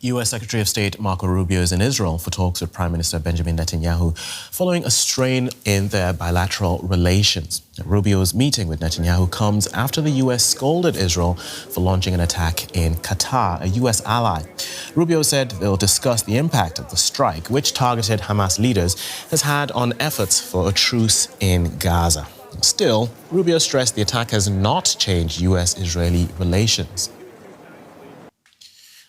U.S. Secretary of State Marco Rubio is in Israel for talks with Prime Minister Benjamin Netanyahu following a strain in their bilateral relations. Rubio's meeting with Netanyahu comes after the U.S. scolded Israel for launching an attack in Qatar, a U.S. ally. Rubio said they'll discuss the impact of the strike, which targeted Hamas leaders, has had on efforts for a truce in Gaza. Still, Rubio stressed the attack has not changed U.S.-Israeli relations.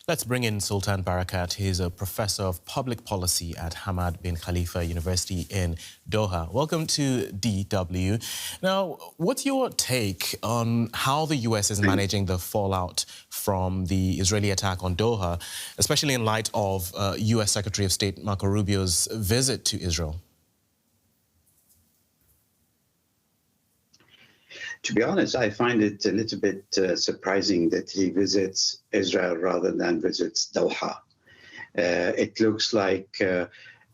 Let's bring in Sultan Barakat. He's a professor of public policy at Hamad bin Khalifa University in Doha. Welcome to DW. Now, what's your take on how the U.S. is managing the fallout from the Israeli attack on Doha, especially in light of U.S. Secretary of State Marco Rubio's visit to Israel? To be honest, I find it a little bit surprising that he visits Israel rather than visits Doha. It looks like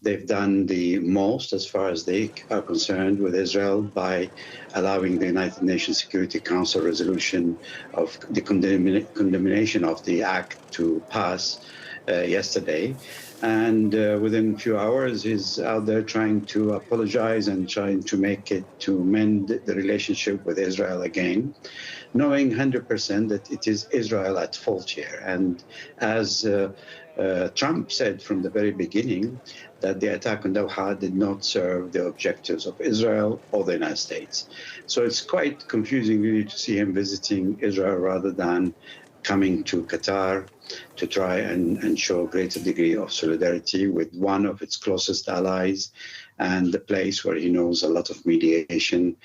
they've done the most as far as they are concerned with Israel by allowing the United Nations Security Council resolution of the condemnation of the act to pass yesterday. And within a few hours, he's out there trying to apologize and trying to mend the relationship with Israel again, knowing 100% that it is Israel at fault here. And as Trump said from the very beginning, that the attack on Doha did not serve the objectives of Israel or the United States. So it's quite confusing really to see him visiting Israel rather than coming to Qatar to try and show a greater degree of solidarity with one of its closest allies and the place where he knows a lot of mediation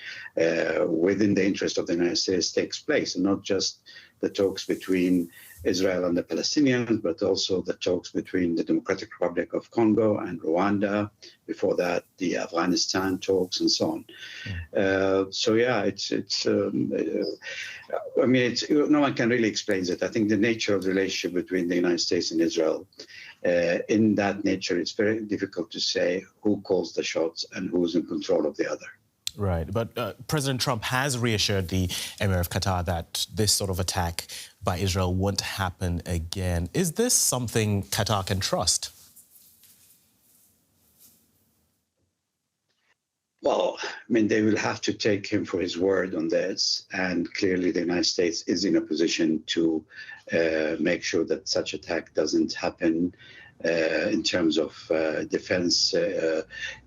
within the interest of the United States takes place, and not just the talks between Israel and the Palestinians, but also the talks between the Democratic Republic of Congo and Rwanda. Before that, the Afghanistan talks and so on. So yeah, I mean, no one can really explain it. I think the nature of the relationship between the United States and Israel, in that nature, it's very difficult to say who calls the shots and who's in control of the other. Right, but President Trump has reassured the Emir of Qatar that this sort of attack by Israel won't happen again. Is this something Qatar can trust? Well, I mean, they will have to take him for his word on this. And clearly the United States is in a position to make sure that such attack doesn't happen in terms of defense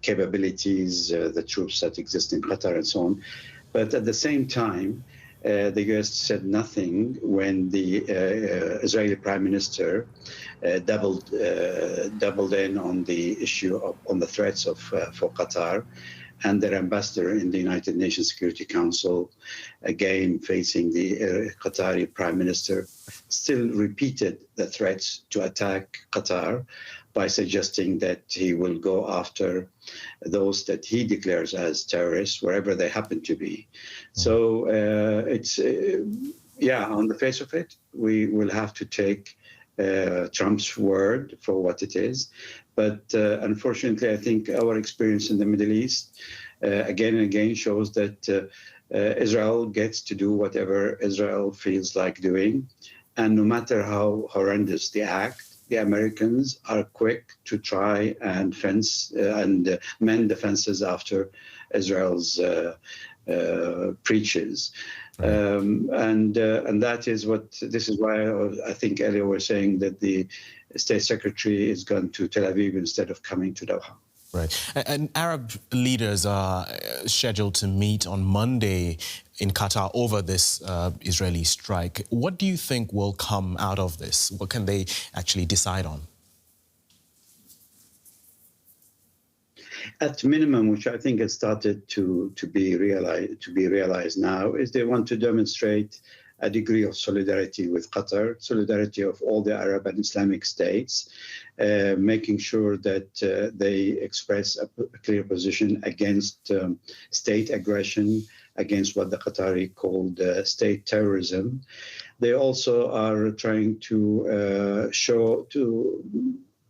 capabilities, the troops that exist in Qatar and so on. But at the same time, the U.S. said nothing when the Israeli Prime Minister doubled in on the issue on the threats for Qatar, and their ambassador in the United Nations Security Council, again facing the Qatari Prime Minister, still repeated the threats to attack Qatar by suggesting that he will go after those that he declares as terrorists, wherever they happen to be. So it's, yeah, on the face of it, we will have to take Trump's word for what it is. But unfortunately, I think our experience in the Middle East again and again shows that Israel gets to do whatever Israel feels like doing. And no matter how horrendous the act, the Americans are quick to try and mend the fences after Israel's preaches. And that is this is why I think earlier we're saying that the State Secretary is gone to Tel Aviv instead of coming to Doha. Right. And Arab leaders are scheduled to meet on Monday in Qatar over this Israeli strike. What do you think will come out of this? What can they actually decide on? At minimum, which I think has started to be realized now, is they want to demonstrate a degree of solidarity with Qatar, solidarity of all the Arab and Islamic states, making sure that they express a clear position against state aggression, against what the Qatari called state terrorism. They also are trying to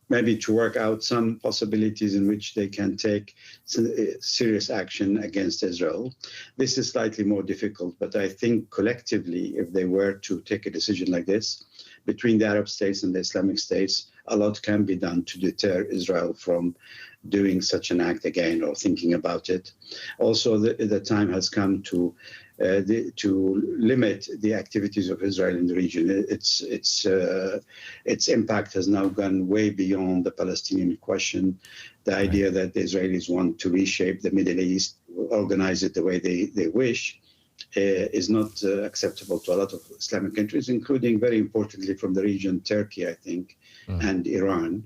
maybe to work out some possibilities in which they can take serious action against Israel. This is slightly more difficult, but I think collectively, if they were to take a decision like this, between the Arab states and the Islamic states, a lot can be done to deter Israel from doing such an act again or thinking about it. Also, the time has come to limit the activities of Israel in the region. Its impact has now gone way beyond the Palestinian question. The idea that the Israelis want to reshape the Middle East, organize it the way they wish, is not acceptable to a lot of Islamic countries, including, very importantly, from the region, Turkey, I think, and Iran.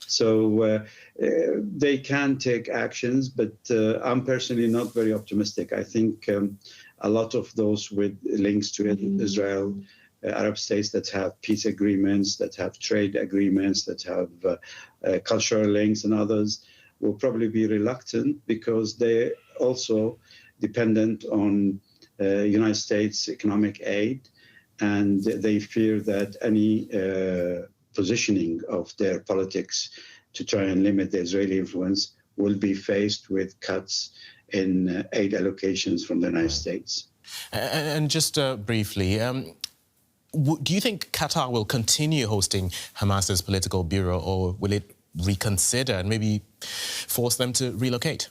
So they can take actions, but I'm personally not very optimistic. I think a lot of those with links to Israel, Arab states that have peace agreements, that have trade agreements, that have cultural links and others, will probably be reluctant because they're also dependent on United States economic aid, and they fear that any positioning of their politics to try and limit the Israeli influence will be faced with cuts in aid allocations from the United States. And just briefly, do you think Qatar will continue hosting Hamas's political bureau, or will it reconsider and maybe force them to relocate?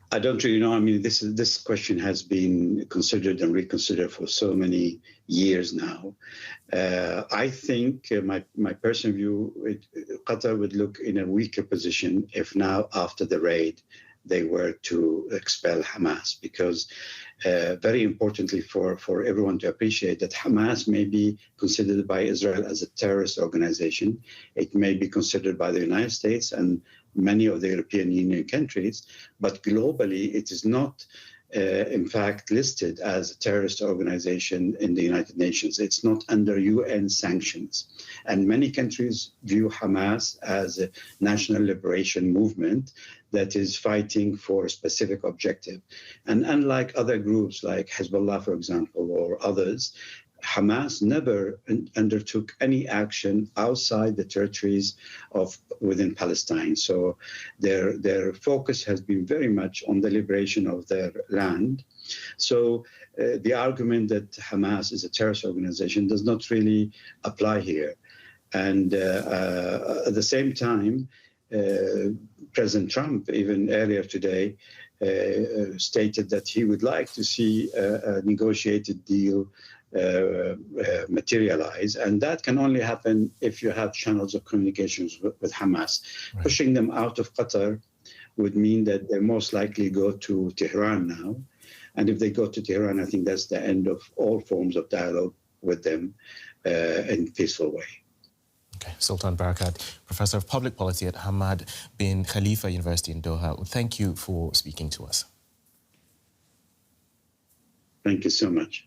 I don't really know. I mean, this question has been considered and reconsidered for so many years now. I think my personal view, Qatar would look in a weaker position if now, after the raid, they were to expel Hamas, because very importantly for everyone to appreciate that Hamas may be considered by Israel as a terrorist organization. It may be considered by the United States and many of the European Union countries, but globally it is not in fact listed as a terrorist organization in the United Nations. It's not under UN sanctions. And many countries view Hamas as a national liberation movement that is fighting for a specific objective. And unlike other groups like Hezbollah, for example, or others, Hamas never undertook any action outside the territories within Palestine. So their focus has been very much on the liberation of their land. So the argument that Hamas is a terrorist organization does not really apply here. And at the same time, President Trump, even earlier today, stated that he would like to see a negotiated deal materialize, and that can only happen if you have channels of communications with Hamas. Right. Pushing them out of Qatar would mean that they most likely go to Tehran now, and if they go to Tehran, I think that's the end of all forms of dialogue with them in a peaceful way. Okay. Sultan Barakat, Professor of Public Policy at Hamad bin Khalifa University in Doha. Thank you for speaking to us. Thank you so much.